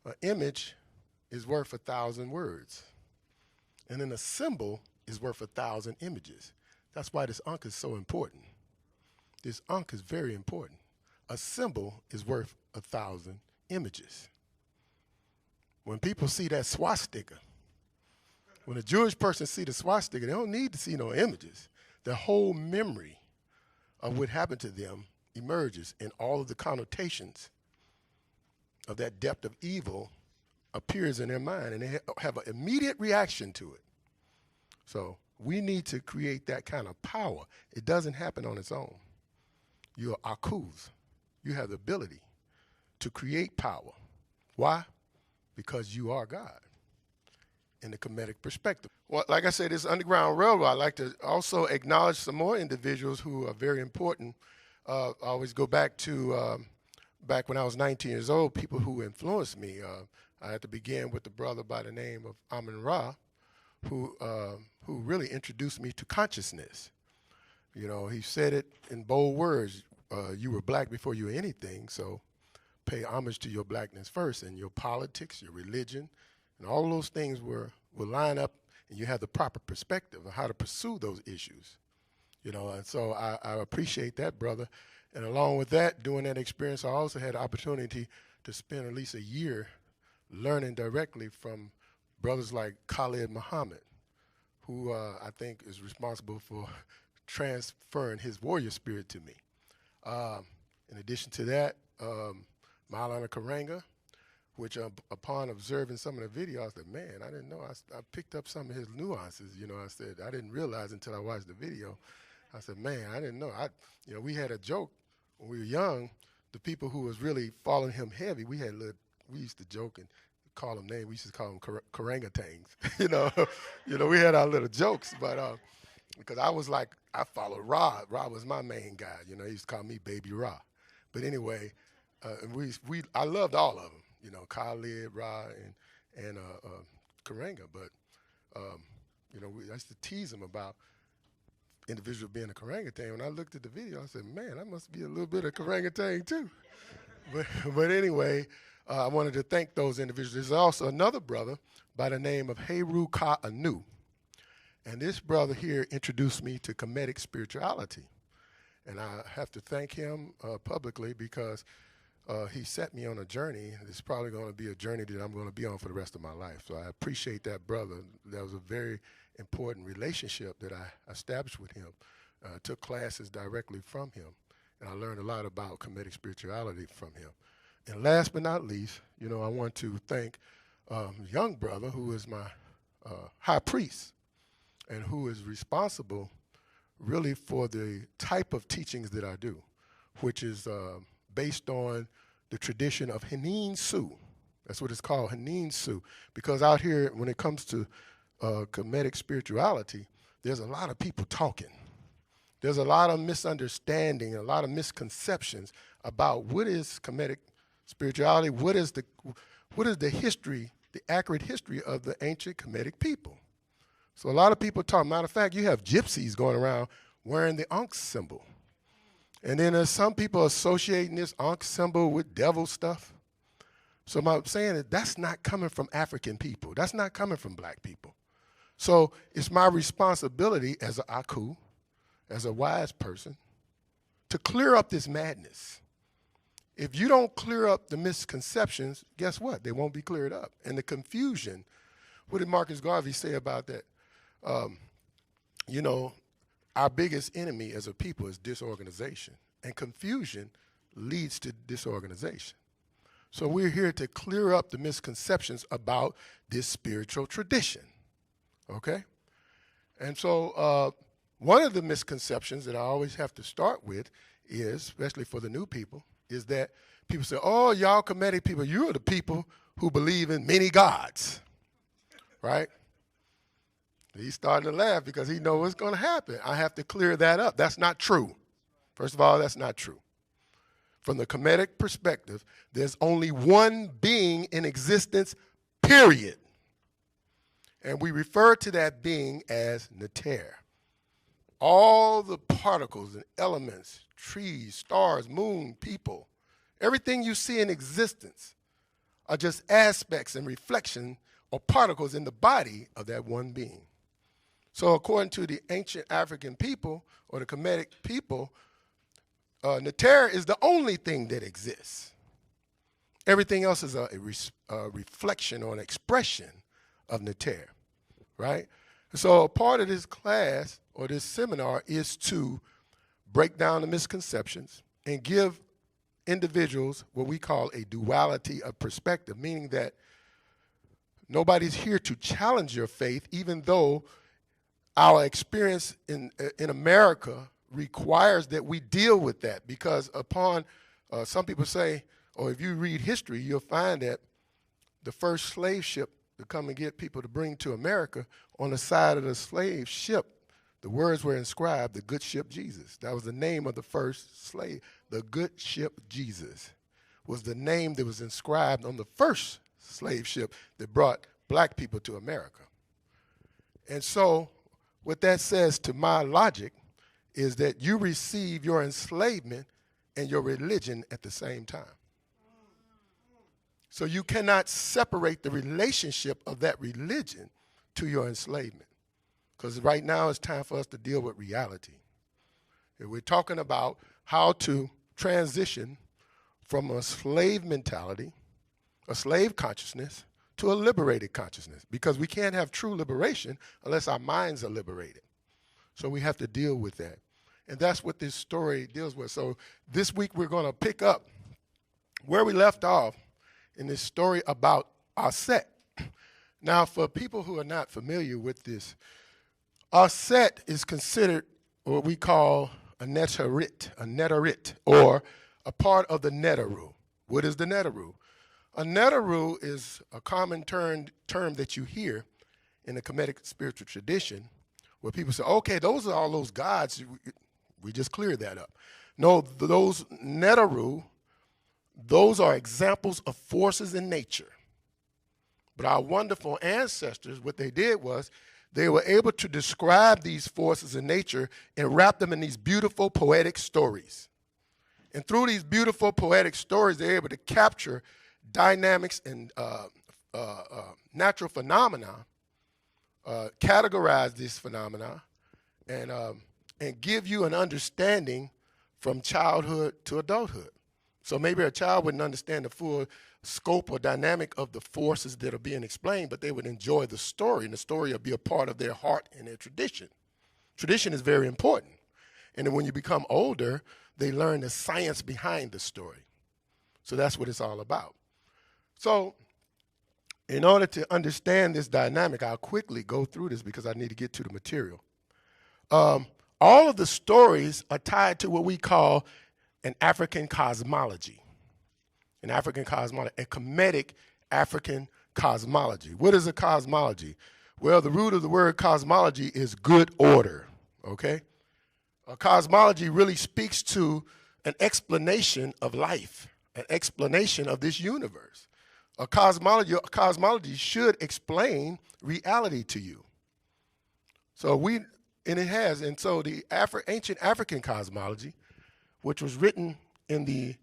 An image is worth 1,000 words. And then a symbol is worth 1,000 images. That's why this Ankh is so important. This Ankh is very important. A symbol is worth 1,000 images. When people see that swastika, when a Jewish person see the swastika, they don't need to see no images. The whole memory of what happened to them emerges, and all of the connotations of that depth of evil appears in their mind, and they have an immediate reaction to it. So we need to create that kind of power. It doesn't happen on its own. You're akuz. You have the ability to create power. Why? Because you are God in the Kemetic perspective. Well, like I said, this Underground Railroad, I'd like to also acknowledge some more individuals who are very important. I always go back to back when I was 19 years old, people who influenced me. I had to begin with a brother by the name of Amun Ra, who really introduced me to consciousness. You know, he said it in bold words, you were black before you were anything, so pay homage to your blackness first, and your politics, your religion, and all those things will line up, and you have the proper perspective of how to pursue those issues. You know, and so I appreciate that, brother. And along with that, during that experience, I also had the opportunity to spend at least a year learning directly from brothers like Khalid Muhammad, who I think is responsible for transferring his warrior spirit to me. In addition to that, Maulana Karanga, which upon observing some of the video, I said, man, I didn't know. I picked up some of his nuances. You know, I said, I didn't realize until I watched the video. I said, man, I didn't know. You know, we had a joke when we were young. The people who was really following him heavy, we used to joke and call them names. We used to call them Karangatangs. you know, we had our little jokes, but because I was like, I followed Ra. Ra was my main guy. You know, he used to call me Baby Ra. But anyway, and I loved all of them. You know, Khalid, Ra, and Karanga. But you know, I used to tease him about individual being a Karangatang. When I looked at the video, I said, man, I must be a little bit of Karangatang too. But anyway, I wanted to thank those individuals. There's also another brother by the name of Heru Ka Anu. And this brother here introduced me to Kemetic spirituality. And I have to thank him publicly because he set me on a journey. It's probably going to be a journey that I'm going to be on for the rest of my life. So I appreciate that brother. That was a very important relationship that I established with him. Took classes directly from him. And I learned a lot about Kemetic spirituality from him. And last but not least, you know, I want to thank a young brother who is my high priest and who is responsible really for the type of teachings that I do, which is based on the tradition of Hanin Su. That's what it's called, Hanin Su. Because out here, when it comes to Kemetic spirituality, there's a lot of people talking. There's a lot of misunderstanding, a lot of misconceptions about what is Kemetic spirituality, what is the history, the accurate history of the ancient Kemetic people. So a lot of people talk. Matter of fact, you have gypsies going around wearing the Ankh symbol. And then there's some people associating this Ankh symbol with devil stuff. So I'm saying that that's not coming from African people. That's not coming from black people. So it's my responsibility as an Aku, as a wise person, to clear up this madness. If you don't clear up the misconceptions, guess what? They won't be cleared up. And the confusion, what did Marcus Garvey say about that? You know, our biggest enemy as a people is disorganization. And confusion leads to disorganization. So we're here to clear up the misconceptions about this spiritual tradition, okay? And so one of the misconceptions that I always have to start with is, especially for the new people, is that people say, oh, y'all Kemetic people, you're the people who believe in many gods, right? He's starting to laugh because he knows what's going to happen. I have to clear that up. That's not true. First of all, that's not true. From the Kemetic perspective, there's only one being in existence, period. And we refer to that being as Neter. All the particles and elements, trees, stars, moon, people, everything you see in existence are just aspects and reflection or particles in the body of that one being. So according to the ancient African people or the Kemetic people, Neter is the only thing that exists. Everything else is a reflection or an expression of Neter, right? So a part of this class or this seminar is to break down the misconceptions and give individuals what we call a duality of perspective, meaning that nobody's here to challenge your faith, even though our experience in America requires that we deal with that, because upon, some people say, or if you read history, you'll find that the first slave ship to come and get people to bring to America, on the side of the slave ship, the words were inscribed, the good ship Jesus. That was the name of the first slave. The good ship Jesus was the name that was inscribed on the first slave ship that brought black people to America. And so what that says to my logic is that you receive your enslavement and your religion at the same time. So you cannot separate the relationship of that religion to your enslavement. Because right now it's time for us to deal with reality. And we're talking about how to transition from a slave mentality, a slave consciousness, to a liberated consciousness. Because we can't have true liberation unless our minds are liberated. So we have to deal with that. And that's what this story deals with. So this week we're going to pick up where we left off in this story about Auset. Now, for people who are not familiar with this, Auset is considered what we call a neterit, or a part of the Neteru. What is the Neteru? A Neteru is a common term that you hear in the Kemetic spiritual tradition, where people say, okay, those are all those gods. We just cleared that up. No, those Neteru, those are examples of forces in nature. But our wonderful ancestors, what they did was they were able to describe these forces in nature and wrap them in these beautiful poetic stories. And through these beautiful poetic stories, they're able to capture dynamics and natural phenomena, categorize these phenomena, and give you an understanding from childhood to adulthood. So maybe a child wouldn't understand the full scope or dynamic of the forces that are being explained, but they would enjoy the story, and the story would be a part of their heart and their tradition. Tradition is very important. And then when you become older, they learn the science behind the story. So that's what it's all about. So in order to understand this dynamic, I'll quickly go through this because I need to get to the material. All of the stories are tied to what we call an African cosmology. An African cosmology, a Kemetic African cosmology. What is a cosmology? Well, the root of the word cosmology is good order, okay? A cosmology really speaks to an explanation of life, an explanation of this universe. A cosmology should explain reality to you. So the ancient African cosmology, which was written in the,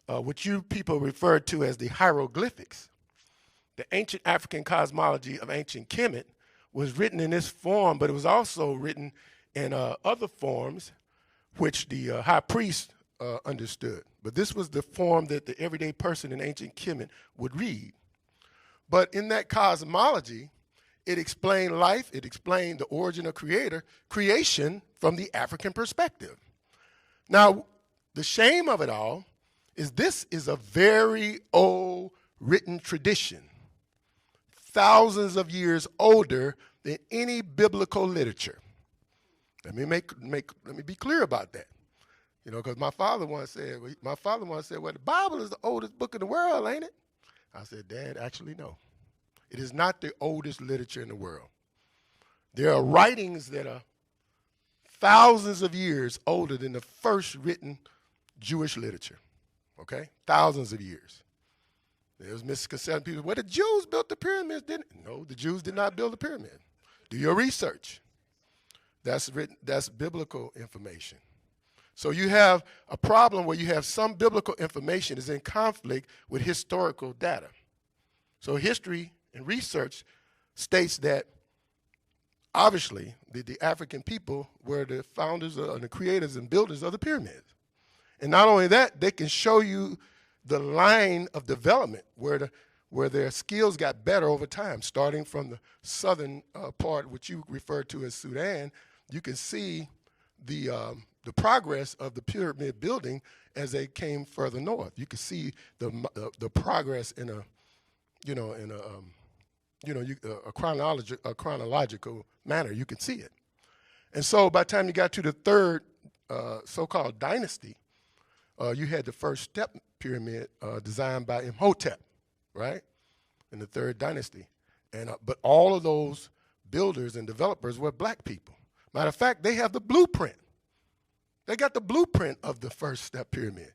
what you people refer to as the hieroglyphics. The ancient African cosmology of ancient Kemet was written in this form, but it was also written in other forms, which the high priest understood. But this was the form that the everyday person in ancient Kemet would read. But in that cosmology, it explained life, it explained the origin of creation from the African perspective. Now, the shame of it all is this is a very old written tradition, thousands of years older than any biblical literature. Let me be clear about that. You know, because my father once said, well, the Bible is the oldest book in the world, ain't it? I said, Dad, actually, no. It is not the oldest literature in the world. There are writings that are thousands of years older than the first written Jewish literature, okay? Thousands of years. There was misconception. People, well, the Jews built the pyramids, didn't they? No, the Jews did not build the pyramid. Do your research. That's biblical information. So you have a problem where you have some biblical information is in conflict with historical data. So history and research states that obviously the African people were the founders and the creators and builders of the pyramids. And not only that, they can show you the line of development where their skills got better over time, starting from the southern part, which you refer to as Sudan. You can see the progress of the pyramid building as they came further north. You can see the progress in a chronological manner. You can see it. And so by the time you got to the third so-called dynasty, you had the first step pyramid designed by Imhotep, right, in the third dynasty. But all of those builders and developers were black people. Matter of fact, they have the blueprint. They got the blueprint of the first step pyramid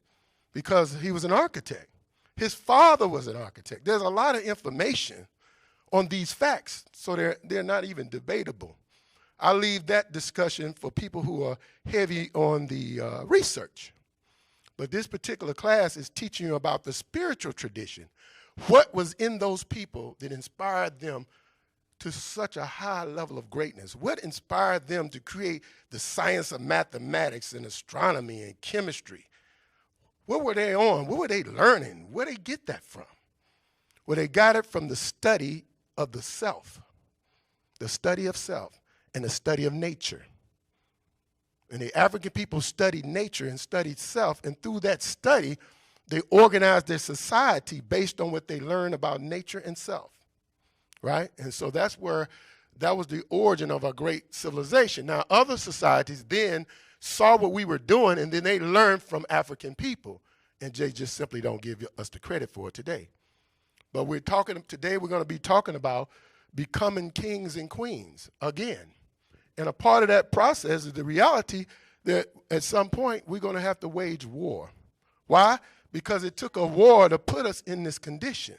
because he was an architect. His father was an architect. There's a lot of information on these facts, so they're not even debatable. I'll leave that discussion for people who are heavy on the research. But this particular class is teaching you about the spiritual tradition. What was in those people that inspired them to such a high level of greatness? What inspired them to create the science of mathematics and astronomy and chemistry? What were they on? What were they learning? Where did they get that from? Well, they got it from the study of the self and the study of nature. And the African people studied nature and studied self, and through that study, they organized their society based on what they learned about nature and self, right? And so that was the origin of our great civilization. Now, other societies then saw what we were doing, and then they learned from African people, and they just simply don't give us the credit for it today. But today we're going to be talking about becoming kings and queens again. And a part of that process is the reality that at some point we're going to have to wage war. Why? Because it took a war to put us in this condition.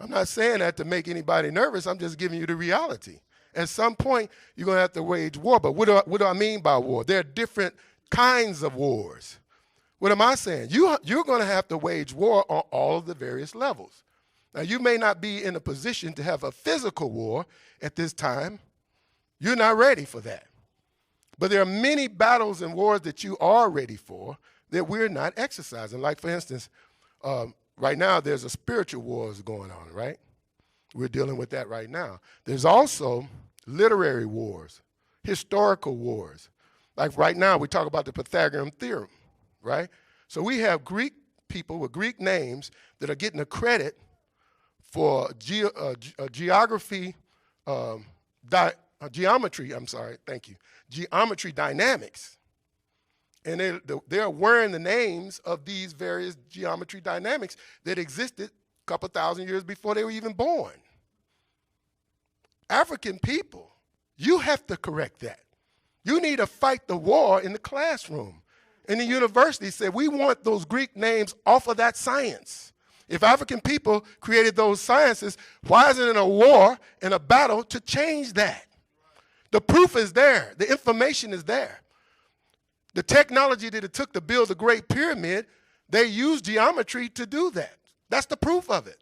I'm not saying that to make anybody nervous. I'm just giving you the reality. At some point, you're going to have to wage war. But what do I mean by war? There are different kinds of wars. What am I saying? You're going to have to wage war on all of the various levels. Now, you may not be in a position to have a physical war at this time. You're not ready for that. But there are many battles and wars that you are ready for that we're not exercising. Like, for instance, right now there's a spiritual wars going on, right? We're dealing with that right now. There's also literary wars, historical wars. Like right now we talk about the Pythagorean theorem, right? So we have Greek people with Greek names that are getting a credit for geometry dynamics. And they're wearing the names of these various geometry dynamics that existed a couple thousand years before they were even born. African people, you have to correct that. You need to fight the war in the classroom. And the university said, we want those Greek names off of that science. If African people created those sciences, why isn't it a war and a battle to change that? The proof is there. The information is there. The technology that it took to build the Great Pyramid, they used geometry to do that. That's the proof of it.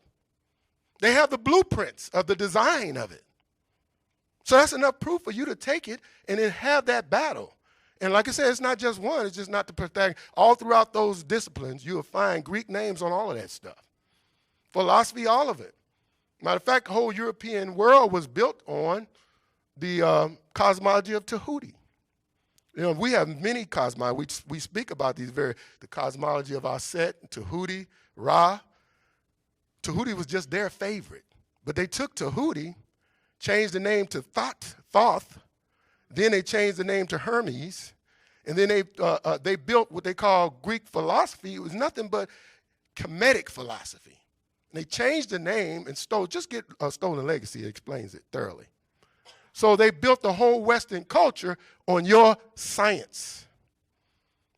They have the blueprints of the design of it. So that's enough proof for you to take it and then have that battle. And like I said, it's not just one. It's just not the Pythagorean. All throughout those disciplines, you'll find Greek names on all of that stuff. Philosophy, all of it. Matter of fact, the whole European world was built on the cosmology of Tahuti. You know, we have many cosmologies. We speak about the cosmology of Auset, Tahuti, Ra. Tahuti was just their favorite. But they took Tahuti, changed the name to Thoth, then they changed the name to Hermes, and then they built what they call Greek philosophy. It was nothing but Kemetic philosophy. And they changed the name and just get Stolen Legacy, it explains it thoroughly. So they built the whole Western culture on your science.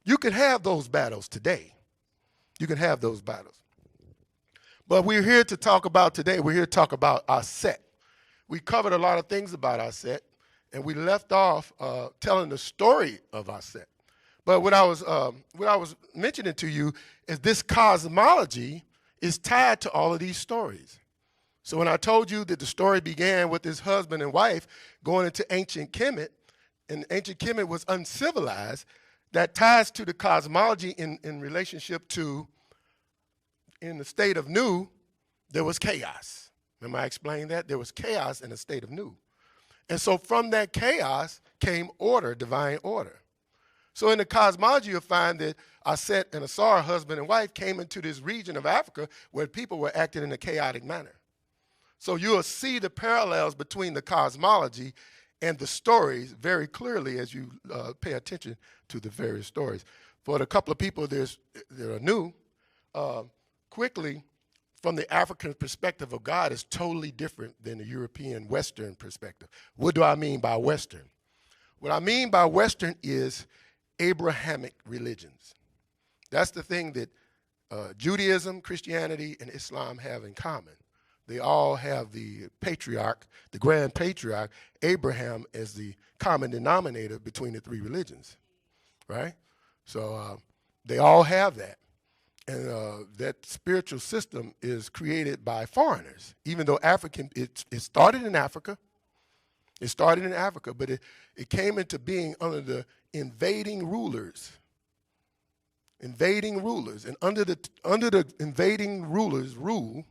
You can have those battles today. You can have those battles. But we're here to talk about today, we're here to talk about Auset. We covered a lot of things about Auset, and we left off telling the story of Auset. But what I was mentioning to you is this cosmology is tied to all of these stories. So when I told you that the story began with this husband and wife going into ancient Kemet, and ancient Kemet was uncivilized, that ties to the cosmology in relationship to, in the state of Nu, there was chaos. Remember I explained that? There was chaos in the state of Nu. And so from that chaos came order, divine order. So in the cosmology, you'll find that Auset and Ausar, husband and wife, came into this region of Africa where people were acting in a chaotic manner. So you'll see the parallels between the cosmology and the stories very clearly as you pay attention to the various stories. For the couple of people that are new, quickly, from the African perspective of God is totally different than the European Western perspective. What do I mean by Western? What I mean by Western is Abrahamic religions. That's the thing that Judaism, Christianity, and Islam have in common. They all have the patriarch, the grand patriarch, Abraham, as the common denominator between the three religions, right? So they all have that. And that spiritual system is created by foreigners, even though it started in Africa. It started in Africa, but it came into being under the invading rulers. Invading rulers. And under the invading rulers' rule,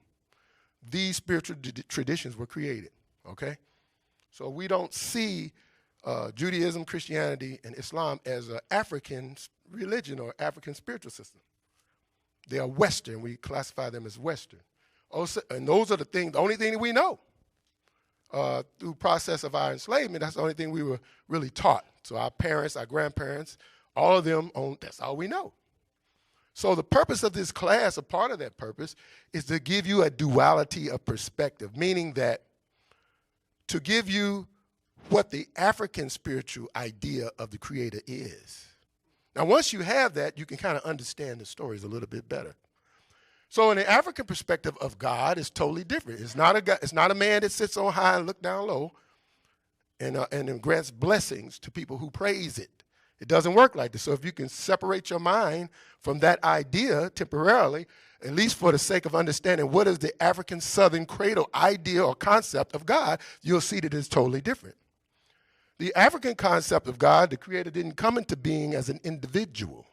these spiritual traditions were created, okay? So we don't see Judaism, Christianity, and Islam as an African religion or African spiritual system. They are Western. We classify them as Western. Also, and those are the only thing that we know. Through process of our enslavement, that's the only thing we were really taught. So our parents, our grandparents, all of them, that's all we know. So the purpose of this class, a part of that purpose, is to give you a duality of perspective, meaning that to give you what the African spiritual idea of the Creator is. Now, once you have that, you can kind of understand the stories a little bit better. So in the African perspective of God, it's totally different. It's not a man that sits on high and look down low and grants blessings to people who praise it. It doesn't work like this. So if you can separate your mind from that idea temporarily, at least for the sake of understanding what is the African Southern cradle idea or concept of God, you'll see that it's totally different. The African concept of God, the Creator didn't come into being as an individual.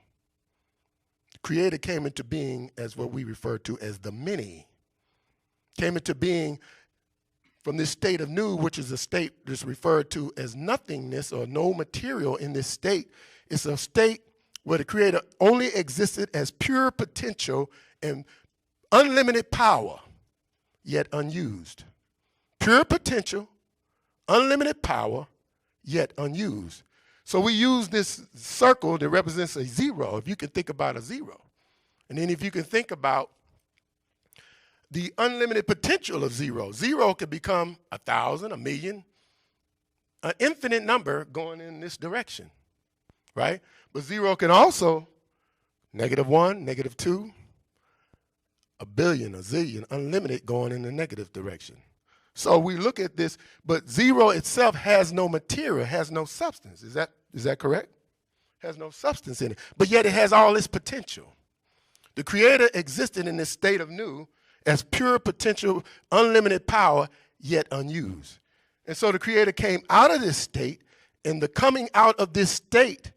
The Creator came into being as what we refer to as the many. Came into being from this state of Nu, which is a state that's referred to as nothingness or no material in this state. It's a state where the Creator only existed as pure potential and unlimited power, yet unused. Pure potential, unlimited power, yet unused. So we use this circle that represents a zero, if you can think about a zero. And then if you can think about the unlimited potential of zero. Zero could become 1,000, 1,000,000, an infinite number going in this direction, right? But zero can also, -1, -2, a billion, a zillion, unlimited going in the negative direction. So we look at this, but zero itself has no material, has no substance. Is that correct? Has no substance in it, but yet it has all this potential. The Creator existed in this state of Nu as pure potential, unlimited power, yet unused. And so the Creator came out of this state, and the coming out of this state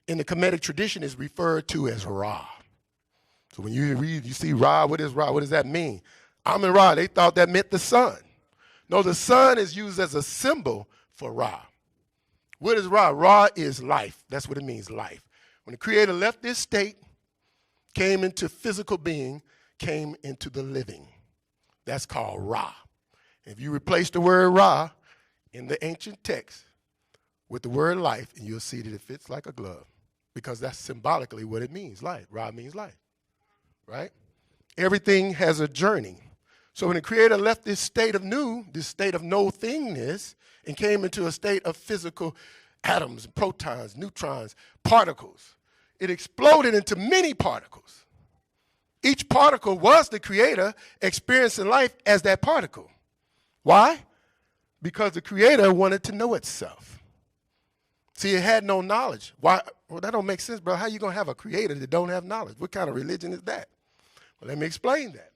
in the Kemetic tradition is referred to as Ra. So when you read, you see Ra, what is Ra? What does that mean? Amun-Ra, they thought that meant the sun. No, the sun is used as a symbol for Ra. What is Ra? Ra is life. That's what it means, life. When the Creator left this state, came into physical being, came into the living. That's called Ra. If you replace the word Ra in the ancient text with the word life, and you'll see that it fits like a glove, because that's symbolically what it means, life. Ra means life, right? Everything has a journey. So when the Creator left this state of Nu, this state of no-thingness, and came into a state of physical atoms, protons, neutrons, particles, it exploded into many particles. Each particle was the Creator experiencing life as that particle. Why? Because the Creator wanted to know itself. See, it had no knowledge. Why? Well, that don't make sense, bro. How you going to have a Creator that don't have knowledge? What kind of religion is that? Well, let me explain that.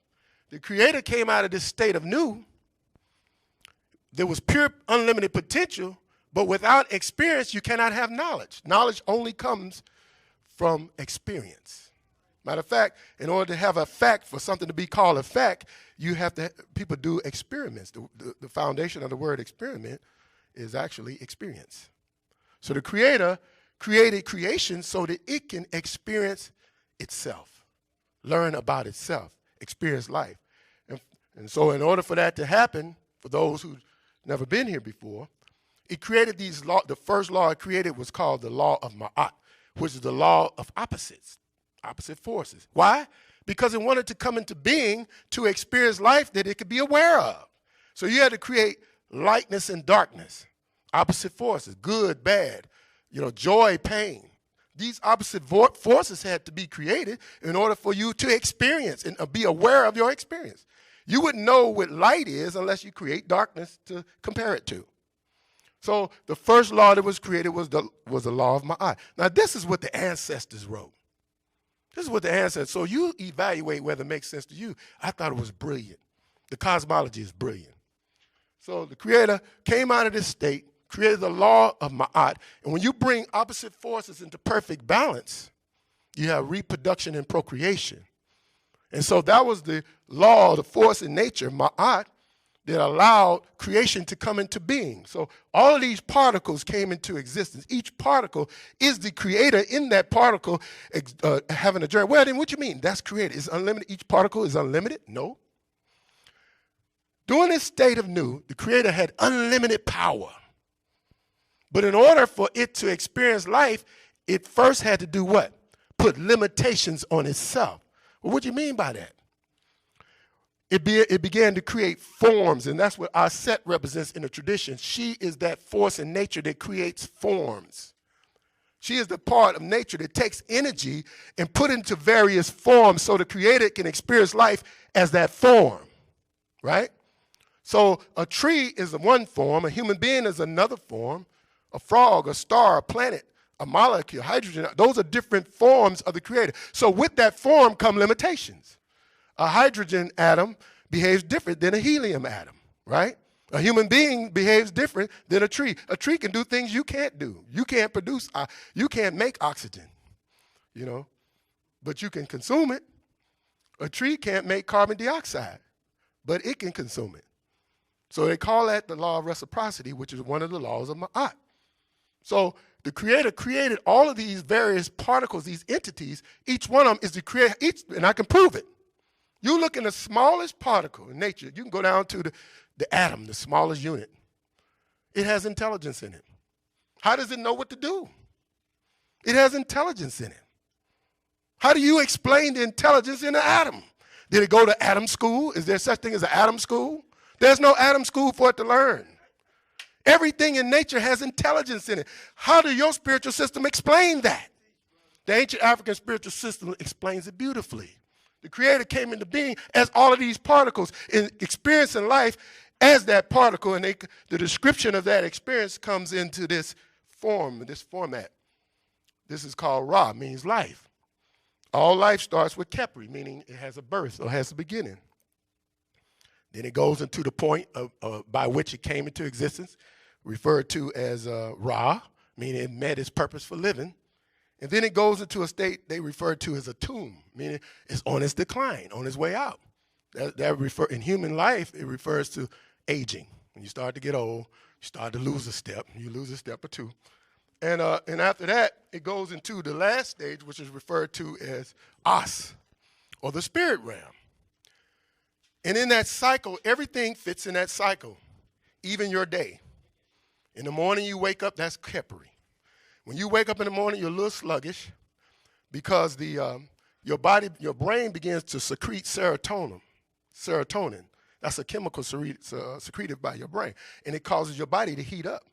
The Creator came out of this state of Nu, there was pure unlimited potential, but without experience, you cannot have knowledge. Knowledge only comes from experience. Matter of fact, in order to have a fact, for something to be called a fact, you have to, people do experiments. The foundation of the word experiment is actually experience. So the Creator created creation so that it can experience itself, learn about itself, experience life. And so in order for that to happen, for those who've never been here before, it created these laws. The first law it created was called the law of Ma'at, which is the law of opposites, opposite forces. Why? Because it wanted to come into being to experience life that it could be aware of. So you had to create lightness and darkness, opposite forces, good, bad, joy, pain. These opposite forces had to be created in order for you to experience and be aware of your experience. You wouldn't know what light is unless you create darkness to compare it to. So the first law that was created was the law of Ma'at. Now this is what the ancestors wrote. This is what the ancestors, so you evaluate whether it makes sense to you. I thought it was brilliant. The cosmology is brilliant. So the Creator came out of this state, created the law of Ma'at, and when you bring opposite forces into perfect balance, you have reproduction and procreation. And so that was the law, the force in nature, Ma'at, that allowed creation to come into being. So all of these particles came into existence. Each particle is the creator in that particle having a journey. Well, then what you mean? That's created. Is unlimited? Each particle is unlimited? No. During this state of nu, the Creator had unlimited power. But in order for it to experience life, it first had to do what? Put limitations on itself. Well, what do you mean by that? It began to create forms, and that's what Auset represents in the tradition. She is that force in nature that creates forms. She is the part of nature that takes energy and put it into various forms so the Creator can experience life as that form, right? So a tree is one form, a human being is another form, a frog, a star, a planet, a molecule, hydrogen, those are different forms of the Creator. So with that form come limitations. A hydrogen atom behaves different than a helium atom, right? A human being behaves different than a tree. A tree can do things you can't do. You can't produce, you can't make oxygen, but you can consume it. A tree can't make carbon dioxide, but it can consume it. So they call that the law of reciprocity, which is one of the laws of Ma'at. So the Creator created all of these various particles, these entities. Each one of them is the Creator, and I can prove it. You look in the smallest particle in nature, you can go down to the atom, the smallest unit. It has intelligence in it. How does it know what to do? It has intelligence in it. How do you explain the intelligence in an atom? Did it go to atom school? Is there such thing as an atom school? There's no atom school for it to learn. Everything in nature has intelligence in it. How do your spiritual system explain that? The ancient African spiritual system explains it beautifully. The Creator came into being as all of these particles in experiencing life as that particle, and the description of that experience comes into this form, this format. This is called Ra, means life. All life starts with Kepri, meaning it has a birth or has a beginning. Then it goes into the point by which it came into existence, referred to as Ra, meaning it met its purpose for living. And then it goes into a state they refer to as a tomb, meaning it's on its decline, on its way out. In human life, it refers to aging. When you start to get old, you start to lose a step. You lose a step or two. And after that, it goes into the last stage, which is referred to as As, or the spirit realm. And in that cycle, everything fits in that cycle, even your day. In the morning you wake up, that's Kepri. When you wake up in the morning, you're a little sluggish because your brain begins to secrete serotonin. That's a chemical secreted by your brain, and it causes your body to heat up.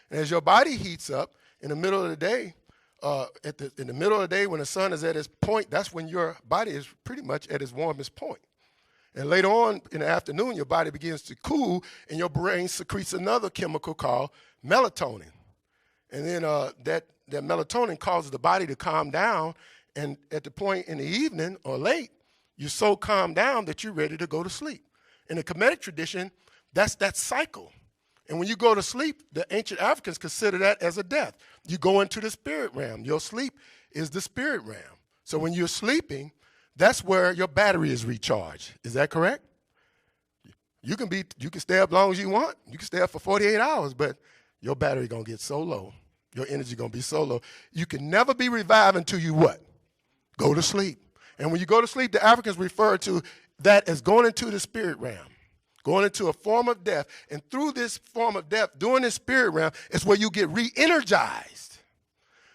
And as your body heats up in the middle of the day, in the middle of the day when the sun is at its point, that's when your body is pretty much at its warmest point. And later on in the afternoon, your body begins to cool, and your brain secretes another chemical called melatonin. And then that melatonin causes the body to calm down, and at the point in the evening or late, you're so calmed down that you're ready to go to sleep. In the Kemetic tradition, that's that cycle. And when you go to sleep, the ancient Africans consider that as a death. You go into the spirit realm. Your sleep is the spirit realm. So when you're sleeping, that's where your battery is recharged. Is that correct? You can stay up as long as you want. You can stay up for 48 hours, but your battery going to get so low. Your energy going to be so low. You can never be revived until you what? Go to sleep. And when you go to sleep, the Africans refer to that as going into the spirit realm, going into a form of death. And through this form of death, during this spirit realm, is where you get re-energized.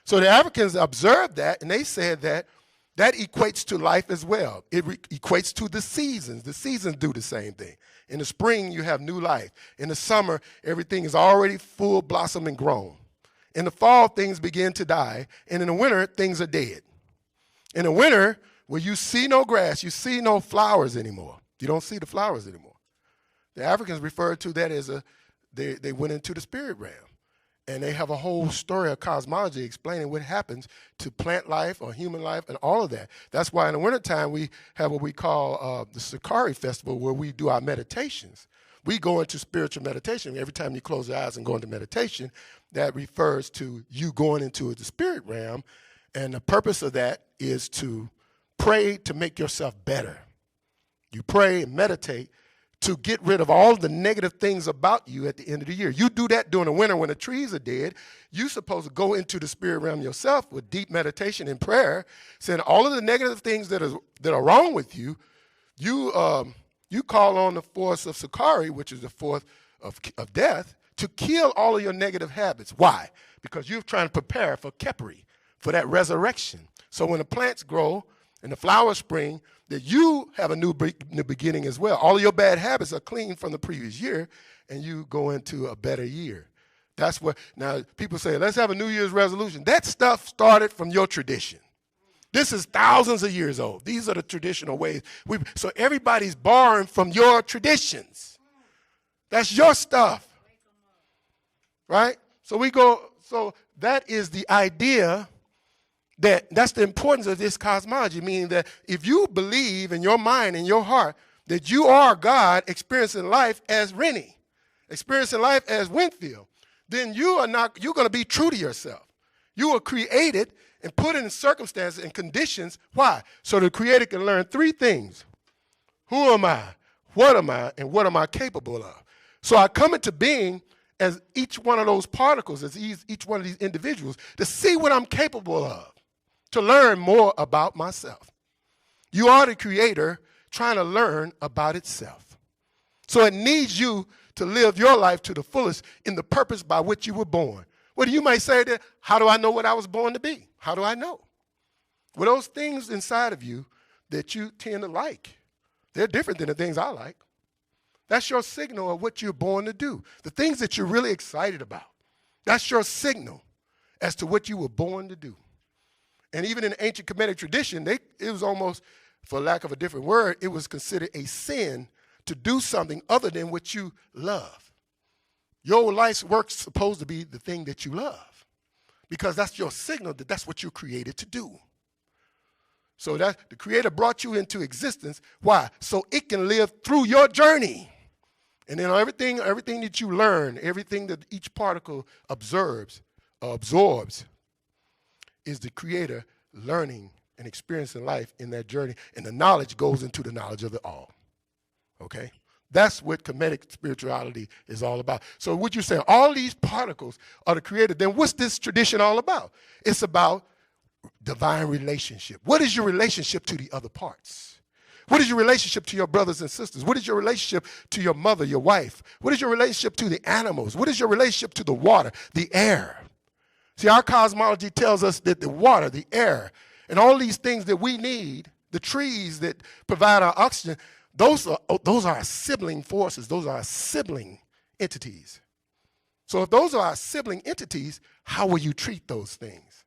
So the Africans observed that, and they said that equates to life as well. It equates to the seasons. The seasons do the same thing. In the spring, you have new life. In the summer, everything is already full blossom and grown. In the fall, things begin to die. And in the winter, things are dead. In the winter, where you see no grass, you see no flowers anymore. You don't see the flowers anymore. The Africans refer to that as they went into the spirit realm. And they have a whole story of cosmology explaining what happens to plant life or human life and all of that. That's why in the wintertime we have what we call the Sakari Festival, where we do our meditations. We go into spiritual meditation. Every time you close your eyes and go into meditation, that refers to you going into the spirit realm. And the purpose of that is to pray to make yourself better. You pray and meditate to get rid of all the negative things about you at the end of the year. You do that during the winter when the trees are dead. You're supposed to go into the spirit realm yourself with deep meditation and prayer, saying all of the negative things that are wrong with you. You call on the force of Sakari, which is the force of death, to kill all of your negative habits. Why? Because you're trying to prepare for Kepri, for that resurrection. So when the plants grow and the flowers spring, that you have a new beginning as well. All of your bad habits are clean from the previous year, and you go into a better year. That's what, now people say, let's have a New Year's resolution. That stuff started from your tradition. This is thousands of years old. These are the traditional ways. So everybody's borrowing from your traditions. That's your stuff. Right? So that is the idea. That's the importance of this cosmology, meaning that if you believe in your mind and your heart that you are God experiencing life as Rennie, experiencing life as Winfield, then you're going to be true to yourself. You were created and put in circumstances and conditions. Why? So the Creator can learn three things. Who am I? What am I? And what am I capable of? So I come into being as each one of those particles, as each one of these individuals, to see what I'm capable of, to learn more about myself. You are the Creator trying to learn about itself. So it needs you to live your life to the fullest in the purpose by which you were born. Well, you might say that, how do I know what I was born to be? How do I know? Well, those things inside of you that you tend to like, they're different than the things I like. That's your signal of what you're born to do. The things that you're really excited about, that's your signal as to what you were born to do. And even in the ancient Kemetic tradition, it was almost, for lack of a different word, it was considered a sin to do something other than what you love. Your life's work's supposed to be the thing that you love, because that's your signal that that's what you're created to do. So that the Creator brought you into existence. Why? So it can live through your journey. And then everything that you learn, everything that each particle absorbs, is the Creator learning and experiencing life in that journey. And the knowledge goes into the knowledge of the all. Okay? That's what Kemetic spirituality is all about. So what you're saying, all these particles are the Creator. Then what's this tradition all about? It's about divine relationship. What is your relationship to the other parts? What is your relationship to your brothers and sisters? What is your relationship to your mother, your wife? What is your relationship to the animals? What is your relationship to the water, the air? See, our cosmology tells us that the water, the air, and all these things that we need, the trees that provide our oxygen, those are our sibling forces. Those are our sibling entities. So if those are our sibling entities, how will you treat those things?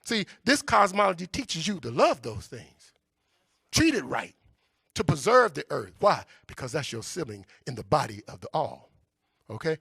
See, this cosmology teaches you to love those things. Treat it right, to preserve the earth. Why? Because that's your sibling in the body of the all. Okay?